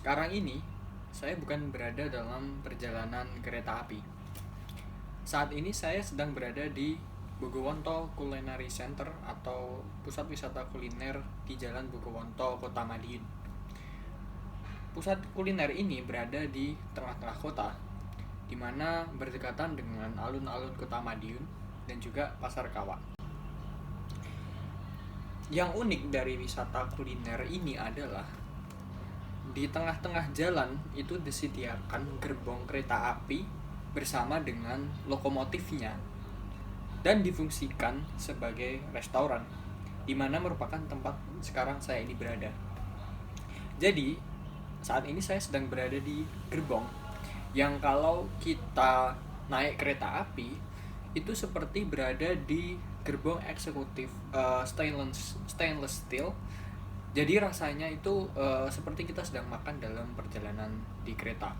Sekarang ini, saya bukan berada dalam perjalanan kereta api. Saat ini saya sedang berada di Bogowonto Culinary Center atau pusat wisata kuliner di Jalan Bogowonto, Kota Madiun. Pusat kuliner ini berada di tengah-tengah kota, di mana berdekatan dengan alun-alun Kota Madiun dan juga Pasar Kawah. Yang unik dari wisata kuliner ini adalah di tengah-tengah jalan itu disediakan gerbong kereta api bersama dengan lokomotifnya dan difungsikan sebagai restoran, di mana merupakan tempat sekarang saya ini berada. Jadi, saat ini saya sedang berada di gerbong yang kalau kita naik kereta api itu seperti berada di gerbong eksekutif stainless steel. Jadi rasanya itu seperti kita sedang makan dalam perjalanan di kereta.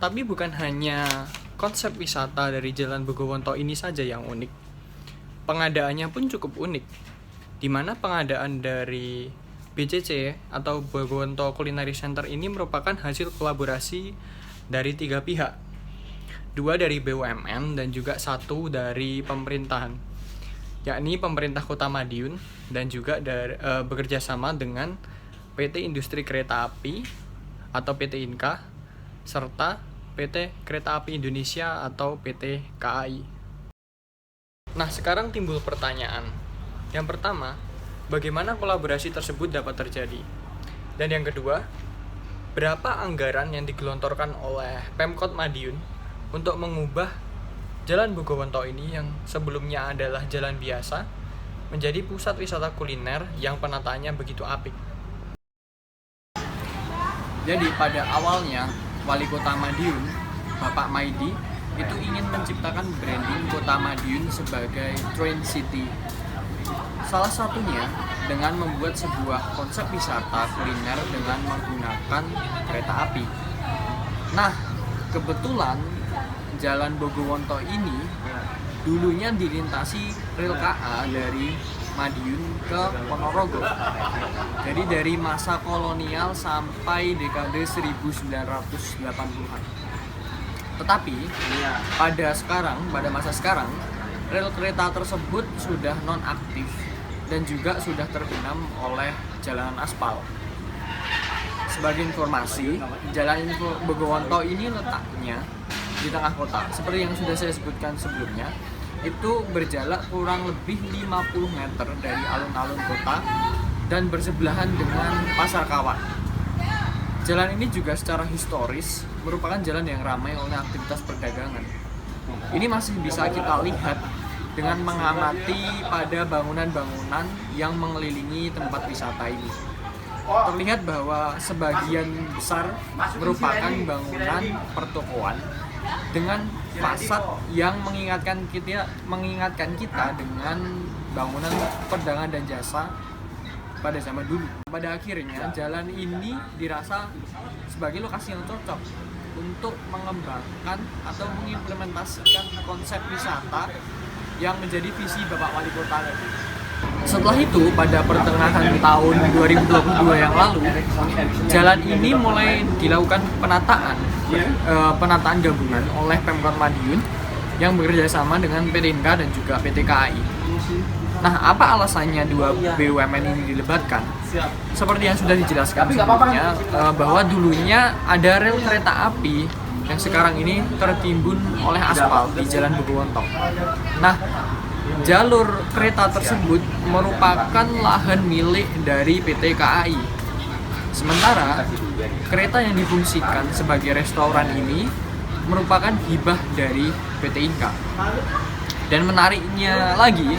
Tapi bukan hanya konsep wisata dari Jalan Bogowonto ini saja yang unik. Pengadaannya pun cukup unik, di mana pengadaan dari BCC atau Bogowonto Culinary Center ini merupakan hasil kolaborasi dari 3 pihak. 2 dari BUMN dan juga 1 dari pemerintahan, yakni pemerintah Kota Madiun dan juga bekerja sama dengan PT Industri Kereta Api atau PT Inka serta PT Kereta Api Indonesia atau PT KAI. Nah, sekarang timbul pertanyaan. Yang pertama, bagaimana kolaborasi tersebut dapat terjadi? Dan yang kedua, berapa anggaran yang digelontorkan oleh Pemkot Madiun untuk mengubah Jalan Bogowonto ini yang sebelumnya adalah jalan biasa menjadi pusat wisata kuliner yang penataannya begitu apik. Jadi pada awalnya Wali Kota Madiun, Bapak Maidi, itu ingin menciptakan branding Kota Madiun sebagai Train City. Salah satunya dengan membuat sebuah konsep wisata kuliner dengan menggunakan kereta api. Nah, kebetulan Jalan Bogowonto ini dulunya dilintasi rel KA dari Madiun ke Ponorogo. Jadi dari masa kolonial sampai dekade 1980-an. Tetapi pada masa sekarang rel kereta tersebut sudah non-aktif dan juga sudah terbenam oleh jalanan aspal. Sebagai informasi, Jalan Bogowonto ini letaknya di tengah kota. Seperti yang sudah saya sebutkan sebelumnya, itu berjarak kurang lebih 50 meter dari alun-alun kota dan bersebelahan dengan Pasar Kawat. Jalan ini juga secara historis merupakan jalan yang ramai oleh aktivitas perdagangan. Ini masih bisa kita lihat dengan mengamati pada bangunan-bangunan yang mengelilingi tempat wisata ini. Terlihat bahwa sebagian besar merupakan bangunan pertokoan dengan fasad yang mengingatkan kita dengan bangunan perdagangan dan jasa pada zaman dulu. Pada akhirnya jalan ini dirasa sebagai lokasi yang cocok untuk mengembangkan atau mengimplementasikan konsep wisata yang menjadi visi Bapak Wali Kota tadi. Setelah itu, pada pertengahan tahun 2022 yang lalu, jalan ini mulai dilakukan penataan gabungan oleh Pemkot Madiun yang bekerja sama dengan PT Inka dan juga PT KAI. Nah, apa alasannya 2 BUMN ini dilebatkan? Seperti yang sudah dijelaskan sebelumnya, bahwa dulunya ada rel kereta api yang sekarang ini tertimbun oleh aspal di Jalan Bogowonto. Nah, jalur kereta tersebut merupakan lahan milik dari PT KAI. Sementara kereta yang difungsikan sebagai restoran ini merupakan hibah dari PT Inka. Dan menariknya lagi,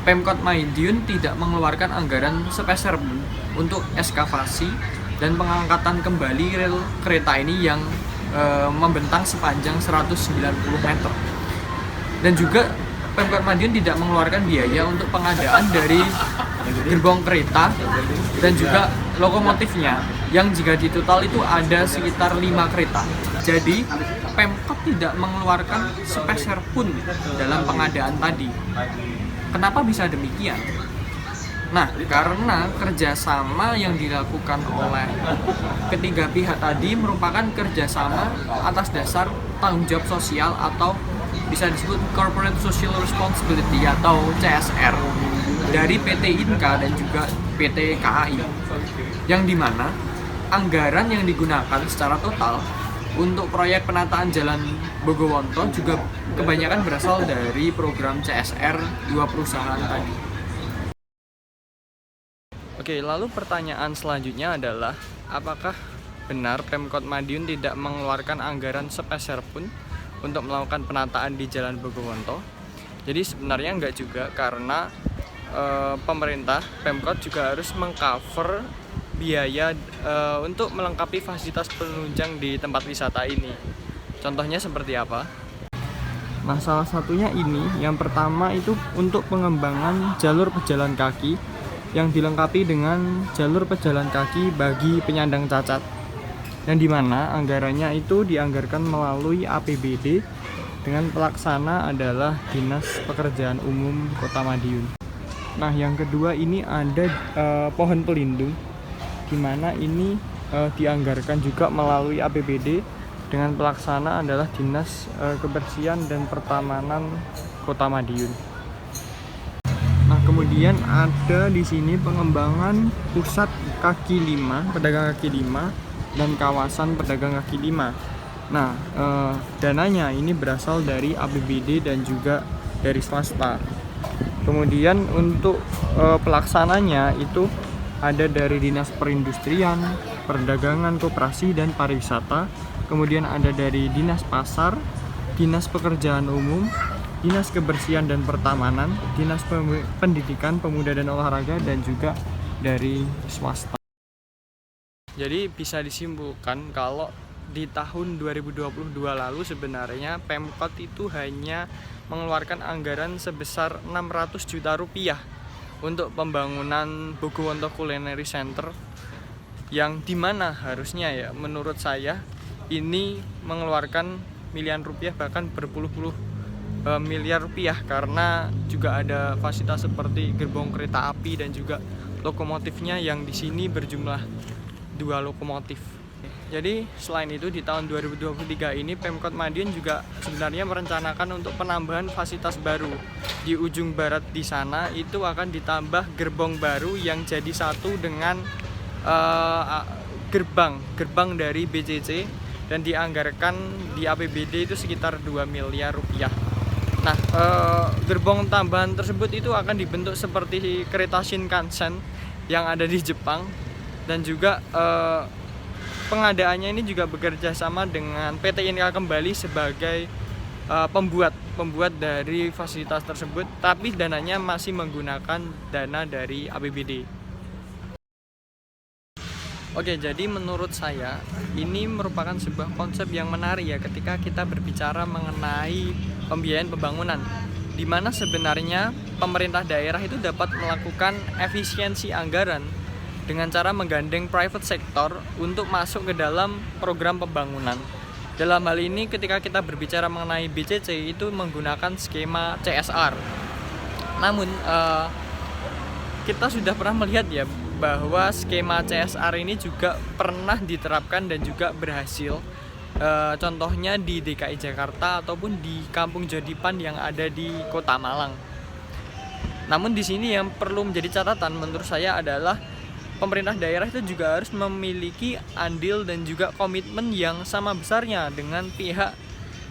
Pemkot Madiun tidak mengeluarkan anggaran sepeser pun untuk ekskavasi dan pengangkatan kembali rel kereta ini yang membentang sepanjang 190 meter. Dan juga Pemkot Madiun tidak mengeluarkan biaya untuk pengadaan dari gerbong kereta dan juga lokomotifnya yang jika ditotal itu ada sekitar 5 kereta. Jadi Pemkot tidak mengeluarkan sepeser pun dalam pengadaan tadi. Kenapa bisa demikian? Nah, karena kerjasama yang dilakukan oleh ketiga pihak tadi merupakan kerjasama atas dasar tanggung jawab sosial atau bisa disebut Corporate Social Responsibility atau CSR dari PT Inka dan juga PT KAI, yang dimana anggaran yang digunakan secara total untuk proyek penataan Jalan Bogowonto juga kebanyakan berasal dari program CSR dua perusahaan tadi. Oke, lalu pertanyaan selanjutnya adalah apakah benar Pemkot Madiun tidak mengeluarkan anggaran sepeser pun untuk melakukan penataan di Jalan Bogowonto? Jadi sebenarnya enggak juga, karena pemerintah Pemkot juga harus mengcover biaya untuk melengkapi fasilitas penunjang di tempat wisata ini. Contohnya seperti apa? Nah, salah satunya ini, yang pertama itu untuk pengembangan jalur pejalan kaki yang dilengkapi dengan jalur pejalan kaki bagi penyandang cacat, yang dimana anggarannya itu dianggarkan melalui APBD dengan pelaksana adalah Dinas Pekerjaan Umum Kota Madiun. Nah, yang kedua ini ada pohon pelindung, di mana ini dianggarkan juga melalui APBD dengan pelaksana adalah Dinas Kebersihan dan Pertamanan Kota Madiun. Nah, kemudian ada di sini pengembangan pusat kaki lima, pedagang kaki lima, dan kawasan pedagang kaki lima. Nah, dananya ini berasal dari APBD dan juga dari swasta. Kemudian untuk pelaksananya itu ada dari Dinas Perindustrian, Perdagangan, Koperasi, dan Pariwisata. Kemudian ada dari Dinas Pasar, Dinas Pekerjaan Umum, Dinas Kebersihan dan Pertamanan, Dinas Pendidikan, Pemuda dan Olahraga, dan juga dari swasta. Jadi bisa disimpulkan kalau di tahun 2022 lalu sebenarnya Pemkot itu hanya mengeluarkan anggaran sebesar 600 juta rupiah untuk pembangunan Bogowonto Culinary Center, yang dimana harusnya ya menurut saya ini mengeluarkan miliaran rupiah, bahkan berpuluh-puluh miliar rupiah, karena juga ada fasilitas seperti gerbong kereta api dan juga lokomotifnya yang di sini berjumlah 2 lokomotif. Jadi selain itu di tahun 2023 ini Pemkot Madiun juga sebenarnya merencanakan untuk penambahan fasilitas baru. Di ujung barat di sana itu akan ditambah gerbong baru yang jadi satu dengan gerbang dari BCC, dan dianggarkan di APBD itu sekitar 2 miliar rupiah. Nah, gerbong tambahan tersebut itu akan dibentuk seperti kereta Shinkansen yang ada di Jepang, dan juga pengadaannya ini juga bekerja sama dengan PT Inka kembali sebagai pembuat dari fasilitas tersebut, tapi dananya masih menggunakan dana dari APBD. Oke, jadi menurut saya ini merupakan sebuah konsep yang menarik ya ketika kita berbicara mengenai pembiayaan pembangunan, di mana sebenarnya pemerintah daerah itu dapat melakukan efisiensi anggaran dengan cara menggandeng private sector untuk masuk ke dalam program pembangunan. Dalam hal ini ketika kita berbicara mengenai BCC itu menggunakan skema CSR. Namun kita sudah pernah melihat ya bahwa skema CSR ini juga pernah diterapkan dan juga berhasil. Contohnya di DKI Jakarta ataupun di Kampung Jodipan yang ada di Kota Malang. Namun di sini yang perlu menjadi catatan menurut saya adalah pemerintah daerah itu juga harus memiliki andil dan juga komitmen yang sama besarnya dengan pihak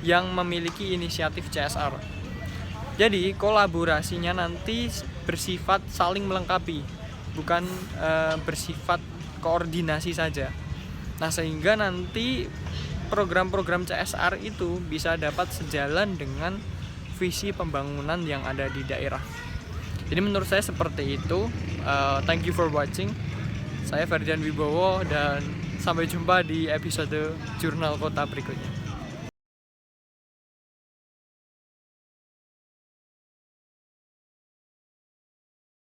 yang memiliki inisiatif CSR. Jadi kolaborasinya nanti bersifat saling melengkapi, bukan bersifat koordinasi saja. Nah, sehingga nanti program-program CSR itu bisa dapat sejalan dengan visi pembangunan yang ada di daerah. Jadi menurut saya seperti itu. Thank you for watching. Saya Ferdian Wibowo dan sampai jumpa di episode Jurnal Kota berikutnya.